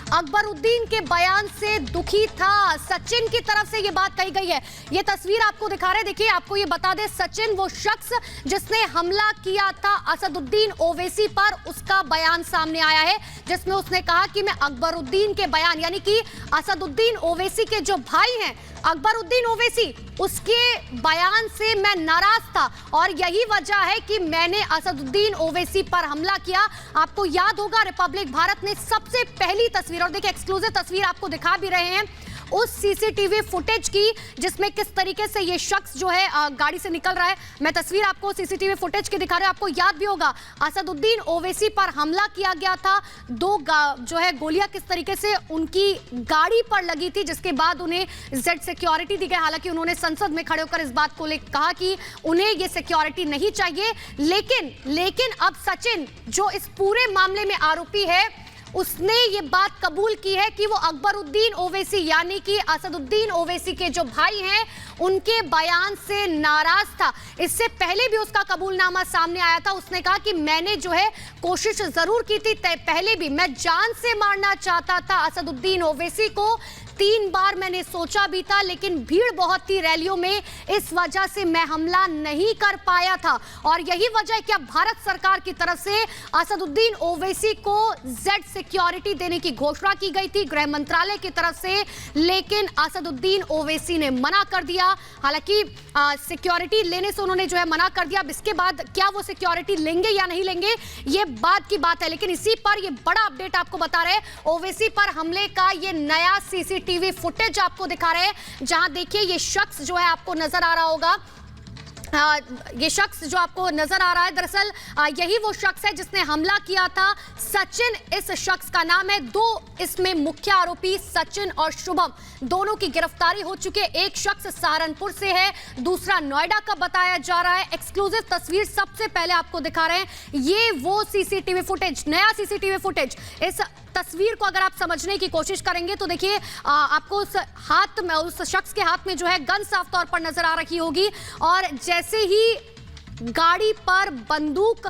अकबरुद्दीन के बयान से दुखी था। सचिन की तरफ से ये बात कही गई है। ये तस्वीर आपको दिखा रहे हैं, देखिए आपको ये बता दे, सचिन वो शख्स जिसने हमला किया था असदुद्दीन ओवैसी पर, उसका बयान सामने आया है जिसमें उसने कहा कि मैं अकबरुद्दीन के बयान, यानी कि असदुद्दीन ओवैसी के जो भाई हैं अकबरुद्दीन ओवैसी, उसके बयान से मैं नाराज था और यही वजह है कि मैंने असदुद्दीन ओवैसी पर हमला किया। आपको याद होगा रिपब्लिक भारत ने सबसे पहली तस्वीर, और देखिए एक्सक्लूसिव तस्वीर आपको दिखा भी रहे हैं उस सीसीटीवी फुटेज की जिसमें किस तरीके से ये शख्स जो है गाड़ी से निकल रहा है। मैं तस्वीर आपको सीसीटीवी फुटेज की दिखा रहा हूं। आपको याद भी होगा असदुद्दीन ओवैसी पर हमला किया गया था, दो जो है गोलियां किस तरीके से उनकी गाड़ी पर लगी थी, जिसके बाद उन्हें जेड सिक्योरिटी दी गई। हालांकि उन्होंने संसद में खड़े होकर इस बात को कहा कि उन्हें ये सिक्योरिटी नहीं चाहिए, लेकिन अब सचिन जो इस पूरे मामले में आरोपी है, उसने ये बात कबूल की है कि वो अकबरुद्दीन ओवैसी यानी कि असदुद्दीन ओवैसी के जो भाई हैं उनके बयान से नाराज था। इससे पहले भी उसका कबूलनामा सामने आया था। उसने कहा कि मैंने जो है कोशिश जरूर की थी, पहले भी मैं जान से मारना चाहता था असदुद्दीन ओवैसी को, 3 बार मैंने सोचा भी था, लेकिन भीड़ बहुत थी रैलियों में, इस वजह से मैं हमला नहीं कर पाया था। और यही वजह है कि अब भारत सरकार की तरफ से असदुद्दीन ओवैसी को जेड सिक्योरिटी देने की घोषणा की गई थी गृह मंत्रालय की तरफ से, लेकिन असदुद्दीन ओवैसी ने मना कर दिया। हालांकि सिक्योरिटी लेने से उन्होंने जो है मना कर दिया। अब इसके बाद क्या वो सिक्योरिटी लेंगे या नहीं लेंगे, ये बात की बात है। लेकिन इसी पर ये बड़ा अपडेट आपको बता रहे हैं, ओवैसी पर हमले का ये नया सीसीटीवी फुटेज आपको दिखा रहे हैं, जहां देखिए ये शख्स जो है आपको नजर आ रहा होगा, ये शख्स जो आपको नजर आ रहा है दरअसल यही वो शख्स है जिसने हमला किया था। सचिन इस शख्स का नाम है। 2 इसमें मुख्य आरोपी सचिन और शुभम, दोनों की गिरफ्तारी हो चुकी है। एक शख्स सहारनपुर से है, दूसरा नोएडा का बताया जा रहा है। एक्सक्लूसिव तस्वीर सबसे पहले आपको दिखा रहे हैं, ये वो सीसीटीवी फुटेज, नया सीसीटीवी फुटेज। इस तस्वीर को अगर आप समझने की कोशिश करेंगे तो देखिए आपको उस हाथ में, उस शख्स के हाथ में जो है गन साफ तौर पर नजर आ रही होगी, और जैसे ही गाड़ी पर बंदूक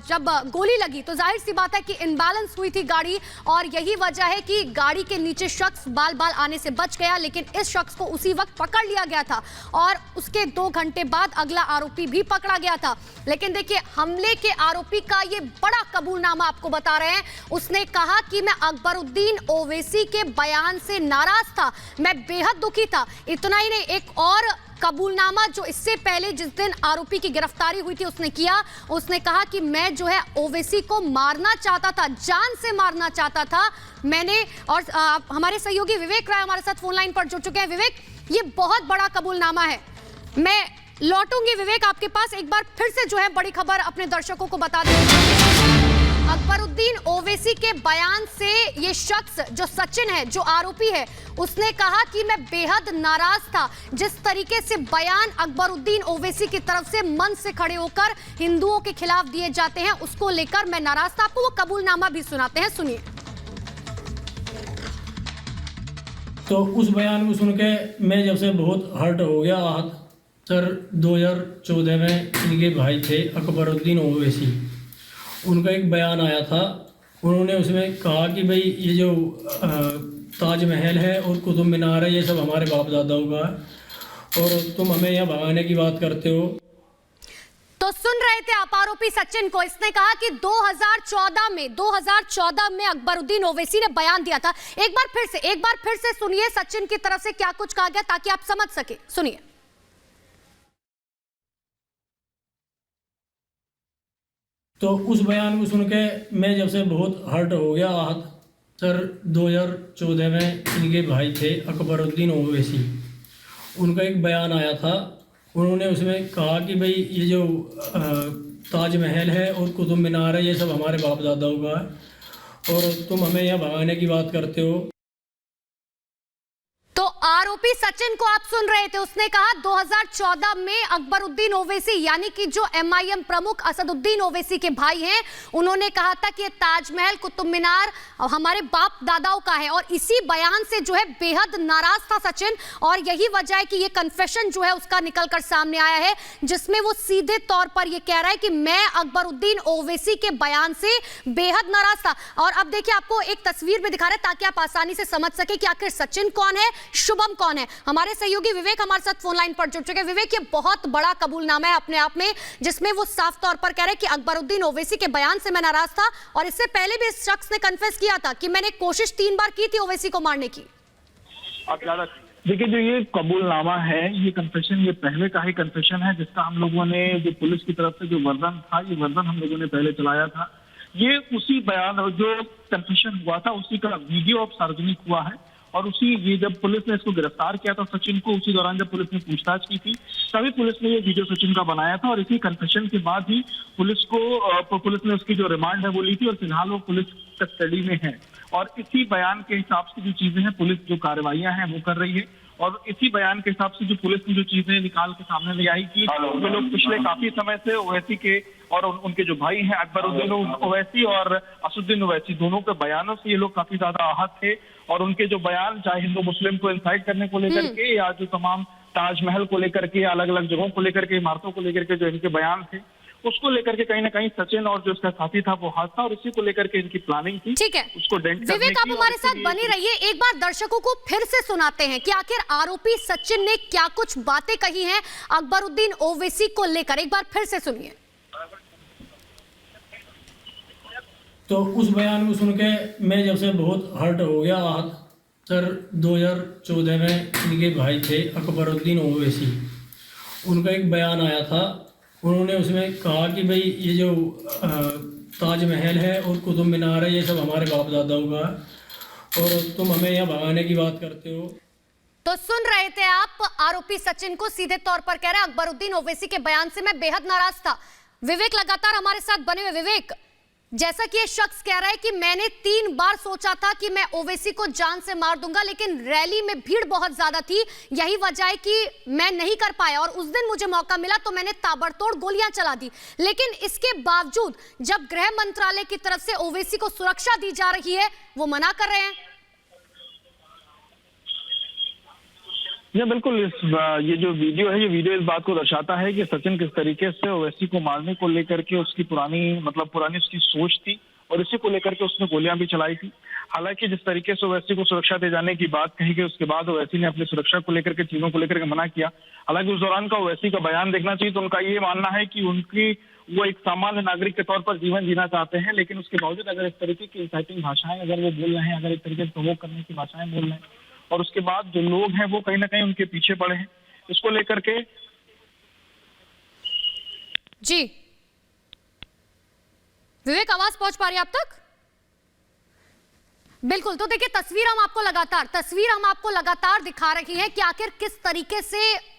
जब गोली लगी तो जाहिर सी बात है कि इनबैलेंस हुई थी गाड़ी, और यही वजह है कि गाड़ी के नीचे शख्स बाल बाल आने से बच गया। लेकिन इस शख्स को उसी वक्त पकड़ लिया गया था और उसके 2 घंटे बाद अगला आरोपी भी पकड़ा गया था। लेकिन देखिए हमले के आरोपी का ये बड़ा कबूलनामा आपको बता रहे हैं। उसने कहा कि मैं अकबरुद्दीन ओवैसी के बयान से नाराज था, मैं बेहद दुखी था। इतना ही नहीं, एक और कबूलनामा जो इससे पहले जिस दिन आरोपी की गिरफ्तारी हुई थी उसने किया। उसने कहा कि मैं जो है ओवैसी को मारना चाहता था, जान से मारना चाहता था मैंने। और हमारे सहयोगी विवेक राय हमारे साथ फोन लाइन पर जुड़ चुके हैं। विवेक, ये बहुत बड़ा कबूलनामा है। मैं लौटूंगी विवेक आपके पास, एक बार फिर से जो है बड़ी खबर अपने दर्शकों को बता दें। अकबरुद्दीन ओवैसी के बयान से ये शख्स जो सचिन है, जो आरोपी है, उसने कहा कि मैं बेहद नाराज था। जिस तरीके से बयान अकबरुद्दीन ओवैसी की तरफ से मन से खड़े होकर हिंदुओं के खिलाफ दिए जाते हैं, उसको लेकर मैं नाराज था। आपको वो कबूलनामा भी सुनाते हैं, सुनिए। तो उस बयान को सुन के मैं जब से बहुत हर्ट हो गया। सर 2014 में इनके भाई थे अकबरुद्दीन ओवैसी, उनका एक बयान आया था। उन्होंने उसमें कहा कि भाई ये जो ताजमहल है और कुतुब मीनार है, ये सब हमारे बाप दादाओं का है और तुम हमें यहाँ भगाने की बात करते हो। तो सुन रहे थे आप आरोपी सचिन को। इसने कहा कि 2014 में अकबरुद्दीन ओवैसी ने बयान दिया था। एक बार फिर से सुनिए सचिन की तरफ से क्या कुछ कहा गया ताकि आप समझ सके, सुनिए। तो उस बयान को सुन के मैं जब से बहुत हर्ट हो गया। सर 2014 में इनके भाई थे अकबरुद्दीन ओवैसी, उनका एक बयान आया था। उन्होंने उसमें कहा कि भाई ये जो ताजमहल है और कुतुब मीनार है, ये सब हमारे बाप दादाओं का है और तुम हमें यहाँ भगाने की बात करते हो। तो आरोपी सचिन को आप सुन रहे थे, उसने कहा 2014 में अकबरुद्दीन ओवैसी यानी कि जो एमआईएम प्रमुख असदुद्दीन ओवैसी के भाई हैं, उन्होंने कहा था कि ये ताजमहल, कुतुब मीनार हमारे बाप दादाओं का है। और इसी बयान से जो है बेहद नाराज था सचिन, और यही वजह है कि ये कन्फेशन जो है उसका निकलकर सामने आया है, जिसमें वो सीधे तौर पर ये कह रहा है कि मैं अकबरुद्दीन ओवैसी के बयान से बेहद नाराज था। और अब देखिए आपको एक तस्वीर में दिखा रहे ताकि आप आसानी से समझ सके कि आखिर सचिन कौन है, शुभम कौन है। हमारे सहयोगी विवेक हमारे साथ फोन लाइन पर जुड़ चुके हैं। विवेक, ये बहुत बड़ा कबूलनामा है अपने आप में, जिसमें वो साफ तौर पर कह रहे हैं कि अकबरुद्दीन ओवैसी के बयान से मैं नाराज था, और इससे पहले भी इस शख्स ने कन्फेस किया था कि मैंने कोशिश 3 बार की थी ओवैसी को मारने की। देखिए, जो ये कबूलनामा है, ये कन्फेशन, ये पहले का ही कन्फेशन है, जिसका हम लोगों ने जो पुलिस की तरफ से जो वर्जन था, ये वर्जन हम लोगों ने पहले चलाया था। ये उसी बयान जो कन्फेशन हुआ था उसी का वीडियो अब सार्वजनिक हुआ है। और उसी ये जब पुलिस ने इसको गिरफ्तार किया था सचिन को, उसी दौरान जब पुलिस ने पूछताछ की थी, तभी पुलिस ने ये वीडियो सचिन का बनाया था। और इसी कन्फेशन के बाद ही पुलिस ने उसकी जो रिमांड है वो ली थी, और फिलहाल वो पुलिस कस्टडी में है। और इसी बयान के हिसाब से जो चीजें हैं, पुलिस जो कार्रवाइयां हैं वो कर रही है। और इसी बयान के हिसाब से जो पुलिस ने जो चीजें निकाल के सामने ले आई कि ये लोग पिछले काफी समय से ओवैसी के और उनके जो भाई हैं अकबरुद्दीन ओवैसी और असदुद्दीन ओवैसी, दोनों के बयानों से ये लोग काफी ज्यादा आहत थे। और उनके जो बयान, चाहे हिंदू मुस्लिम को इंसाइट करने को लेकर के, या जो तमाम ताजमहल को लेकर के, अलग अलग जगहों को लेकर के, इमारतों को लेकर के जो इनके बयान थे, उसको लेकर के कहीं ना कहीं सचिन और जो उसका साथी था वो हाथ था, और इसी को लेकर के इनकी प्लानिंग थी। ठीक है, उसको डेंट करने विवेक, आप हमारे साथ बने रहिए। एक बार दर्शकों को फिर से सुनाते हैं कि आखिर आरोपी सचिन ने क्या कुछ बातें कही हैं अकबरुद्दीन ओवैसी को लेकर। एक बार फिर से सुनिए। तो उस बयान को सुन के मैं जब से बहुत हर्ट हो गया। सर 2014 में इनके भाई थे अकबरुद्दीन ओवैसी, उनका एक बयान आया था। उन्होंने उसमें कहा कि भाई ये जो ताजमहल है और कुतुब मीनार है, ये सब हमारे बाप दादाओं का है, और तुम हमें यहाँ भगाने की बात करते हो। तो सुन रहे थे आप, आरोपी सचिन को सीधे तौर पर कह रहे हैं अकबरुद्दीन ओवैसी के बयान से मैं बेहद नाराज था। विवेक लगातार हमारे साथ बने हुए। विवेक, जैसा कि ये शख्स कह रहा है कि मैंने 3 बार सोचा था कि मैं ओवैसी को जान से मार दूंगा, लेकिन रैली में भीड़ बहुत ज्यादा थी, यही वजह है कि मैं नहीं कर पाया, और उस दिन मुझे मौका मिला तो मैंने ताबड़तोड़ गोलियां चला दी। लेकिन इसके बावजूद जब गृह मंत्रालय की तरफ से ओवैसी को सुरक्षा दी जा रही है, वो मना कर रहे हैं। ये बिल्कुल, ये जो वीडियो है, ये वीडियो इस बात को दर्शाता है कि सचिन किस तरीके से ओवैसी को मारने को लेकर के उसकी पुरानी उसकी सोच थी, और इसी को लेकर के उसने गोलियां भी चलाई थी। हालांकि जिस तरीके से ओवैसी को सुरक्षा दे जाने की बात कही गई, उसके बाद ओवैसी ने अपनी सुरक्षा को लेकर के, चीजों को लेकर के मना किया। हालांकि उस दौरान का ओवैसी का बयान देखना चाहिए, तो उनका ये मानना है कि वो एक सामान्य नागरिक के तौर पर जीवन जीना चाहते हैं, लेकिन उसके बावजूद अगर इस तरीके की इंसाइटिंग भाषाएं अगर वो बोल रहे हैं, अगर एक तरीके से प्रोवोक करने की भाषाएं बोल रहे हैं, और उसके बाद जो लोग हैं वो कहीं ना कहीं उनके पीछे पड़े हैं, इसको लेकर के। जी विवेक, आवाज पहुंच पा रही है आप तक? बिल्कुल। तो देखिए, तस्वीर हम आपको लगातार दिखा रही हैं कि आखिर किस तरीके से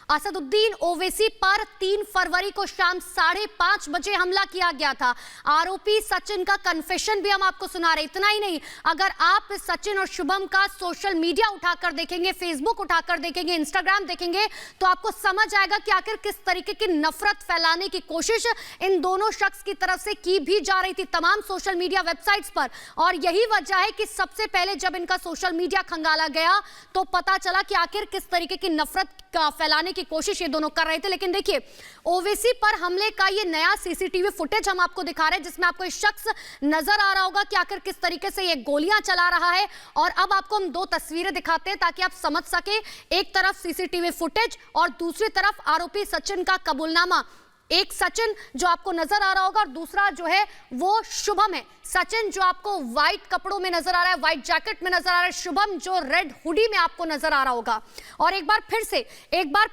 असदुद्दीन ओवैसी पर 3 फरवरी को शाम 5:30 बजे हमला किया गया था। आरोपी सचिन का कन्फेशन भी हम आपको सुना रहे। इतना ही नहीं, अगर आप सचिन और शुभम का सोशल मीडिया उठाकर देखेंगे, फेसबुक उठाकर देखेंगे, इंस्टाग्राम देखेंगे, तो आपको समझ आएगा कि आखिर किस तरीके की नफरत फैलाने की कोशिश इन दोनों शख्स की तरफ से की भी जा रही थी तमाम सोशल मीडिया वेबसाइट्स पर। और यही वजह है कि सबसे पहले जब इनका सोशल मीडिया खंगाला गया तो पता चला कि आखिर किस तरीके की नफरत का फैलाने की कोशिश ये दोनों कर रहे थे। लेकिन देखिए, ओवैसी पर हमले का ये नया सीसीटीवी फुटेज हम आपको दिखा रहे हैं, जिसमें आपको एक शख्स नजर आ रहा होगा कि आखिर किस तरीके से ये गोलियां चला रहा है। और अब आपको हम 2 तस्वीरें दिखाते हैं ताकि आप समझ सके। एक तरफ सीसीटीवी फुटेज और दूसरी तरफ आरोपी सचिन का कबूलनामा। एक सचिन जो आपको नजर आ रहा होगा, और दूसरा जो है वो शुभम है। सचिन जो आपको व्हाइट कपड़ों में नजर आ रहा है, व्हाइट जैकेट में नजर आ रहा है, शुभम जो रेड हुडी में आपको नजर आ रहा होगा। और एक बार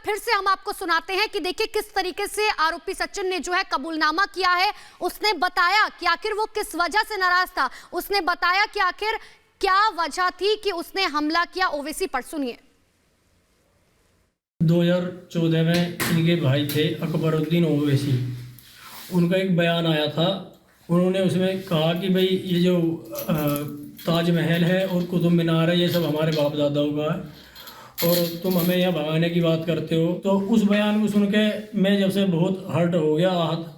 फिर से हम आपको सुनाते हैं कि देखिए किस तरीके से आरोपी सचिन ने जो है कबूलनामा किया है। उसने बताया कि आखिर वो किस वजह से नाराज था, उसने बताया कि आखिर क्या वजह थी कि उसने हमला किया ओवैसी पर। सुनिए। 2014 में इनके भाई थे अकबरुद्दीन ओवैसी, उनका एक बयान आया था। उन्होंने उसमें कहा कि भाई ये जो ताजमहल है और कुतुब मीनार है, ये सब हमारे बाप दादाओं का है, और तुम हमें यहाँ भगाने की बात करते हो। तो उस बयान को सुन के मैं जब से बहुत हर्ट हो गया, आहत।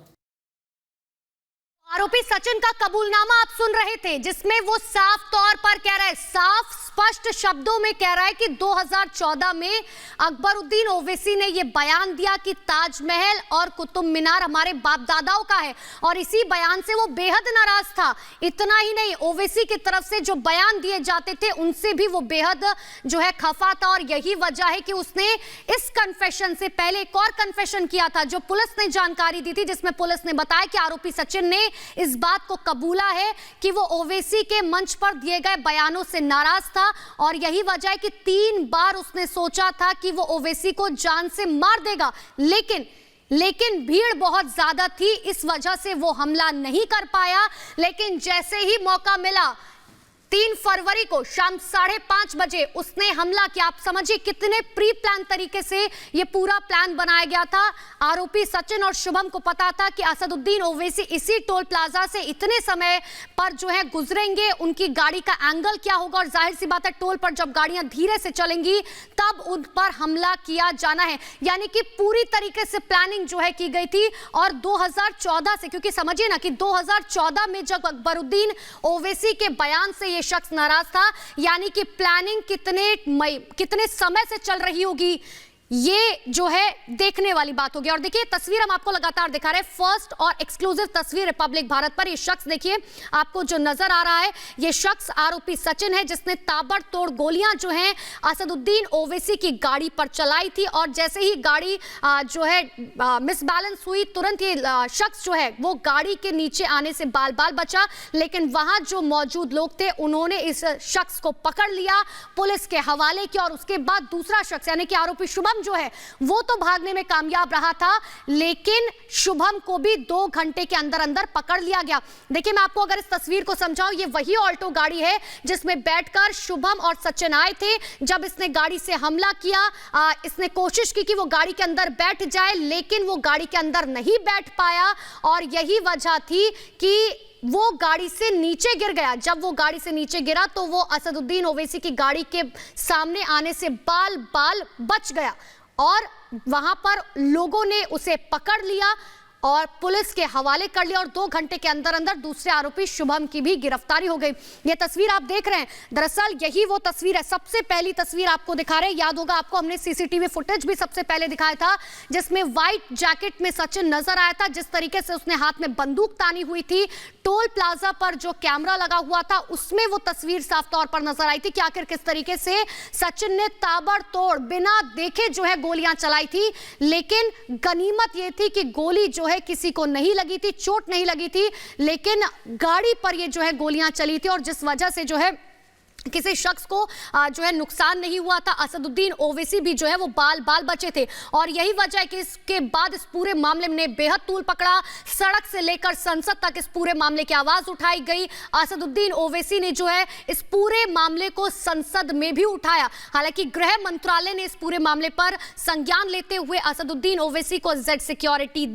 आरोपी सचिन का कबूलनामा आप सुन रहे थे, जिसमें वो साफ तौर पर कह रहा है, साफ स्पष्ट शब्दों में कह रहा है कि 2014 में अकबरुद्दीन ओवैसी ने ये बयान दिया कि ताजमहल और कुतुब मीनार हमारे बाप दादाओं का है, और इसी बयान से वो बेहद नाराज था। इतना ही नहीं, ओवैसी की तरफ से जो बयान दिए जाते थे उनसे भी वो बेहद जो है खफा था, और यही वजह है कि उसने इस कन्फेशन से पहले एक और कन्फेशन किया था, जो पुलिस ने जानकारी दी थी, जिसमें पुलिस ने बताया कि आरोपी सचिन ने इस बात को कबूला है कि वो ओवैसी के मंच पर दिए गए बयानों से नाराज था, और यही वजह है कि 3 बार उसने सोचा था कि वो ओवैसी को जान से मार देगा, लेकिन भीड़ बहुत ज्यादा थी, इस वजह से वो हमला नहीं कर पाया। लेकिन जैसे ही मौका मिला, 3 फरवरी को शाम 5:30 बजे उसने हमला किया। आप समझिए कितने प्री प्लान तरीके से ये पूरा प्लान बनाया गया था। आरोपी सचिन और शुभम को पता था कि असदुद्दीन ओवैसी इसी टोल प्लाजा से इतने समय पर जो है गुजरेंगे, उनकी गाड़ी का एंगल क्या होगा, और जाहिर सी बात है टोल पर जब गाड़ियां धीरे से चलेंगी तब उन पर हमला किया जाना है। यानी कि पूरी तरीके से प्लानिंग जो है की गई थी। और 2014 से, क्योंकि समझिए ना कि 2014 में जब अकबरुद्दीन ओवैसी के बयान से ये शख्स नाराज था, यानी कि प्लानिंग कितने समय से चल रही होगी, ये जो है देखने वाली बात होगी। और देखिए तस्वीर हम आपको लगातार दिखा रहे हैं, फर्स्ट और एक्सक्लूसिव तस्वीर रिपब्लिक भारत पर। ये शख्स देखिए आपको जो नजर आ रहा है, ये शख्स आरोपी सचिन है, जिसने ताबड़तोड़ गोलियां जो हैं असदुद्दीन ओवैसी की गाड़ी पर चलाई थी। और जैसे ही गाड़ी जो है मिसबैलेंस हुई, तुरंत ये शख्स जो है वो गाड़ी के नीचे आने से बाल बाल बचा। लेकिन वहां जो मौजूद लोग थे उन्होंने इस शख्स को पकड़ लिया, पुलिस के हवाले किया, और उसके बाद दूसरा शख्स यानी कि आरोपी शुभम जो है वो तो भागने में कामयाब रहा था, लेकिन शुभम को भी 2 घंटे के अंदर अंदर पकड़ लिया गया। देखिए मैं आपको अगर इस तस्वीर को समझाऊं, ये वही ऑल्टो गाड़ी है जिसमें बैठकर शुभम और सचिन आए थे। जब इसने गाड़ी से हमला किया, इसने कोशिश की कि वो गाड़ी के अंदर बैठ जाए, लेकिन वो गाड़ी के अंदर नहीं बैठ पाया, और यही वजह थी कि वो गाड़ी से नीचे गिर गया। जब वो गाड़ी से नीचे गिरा तो वो असदुद्दीन ओवैसी की गाड़ी के सामने आने से बाल बाल बच गया, और वहां पर लोगों ने उसे पकड़ लिया और पुलिस के हवाले कर लिया, और 2 घंटे के अंदर अंदर दूसरे आरोपी शुभम की भी गिरफ्तारी हो गई। ये तस्वीर आप देख रहे हैं, दरअसल यही वो तस्वीर है, सबसे पहली तस्वीर आपको दिखा रहे हैं। याद होगा आपको, हमने सीसीटीवी फुटेज भी सबसे पहले दिखाया था, जिसमें व्हाइट जैकेट में सचिन नजर आया था। जिस तरीके से उसने हाथ में बंदूक तानी हुई थी, टोल प्लाजा पर जो कैमरा लगा हुआ था उसमें वो तस्वीर साफ तौर पर नजर आई थी कि आखिर किस तरीके से सचिन ने ताबड़तोड़ बिना देखे जो है गोलियां चलाई थी। लेकिन गनीमत ये थी कि गोली जो है किसी को नहीं लगी थी, चोट नहीं लगी थी, लेकिन गाड़ी पर ये जो है गोलियां चली थी, और जिस वजह से जो है किसी शख्स को जो है नुकसान नहीं हुआ था। असदुद्दीन ओवैसी भी जो है वो बाल बाल बचे थे, और यही वजह है कि इसके बाद इस पूरे मामले में बेहद तूल पकड़ा। सड़क से लेकर संसद तक इस पूरे मामले की आवाज उठाई गई। असदुद्दीन ओवैसी ने जो है इस पूरे मामले को संसद में भी उठाया। हालांकि गृह मंत्रालय ने इस पूरे मामले पर संज्ञान लेते हुए असदुद्दीन ओवैसी को जेड सिक्योरिटी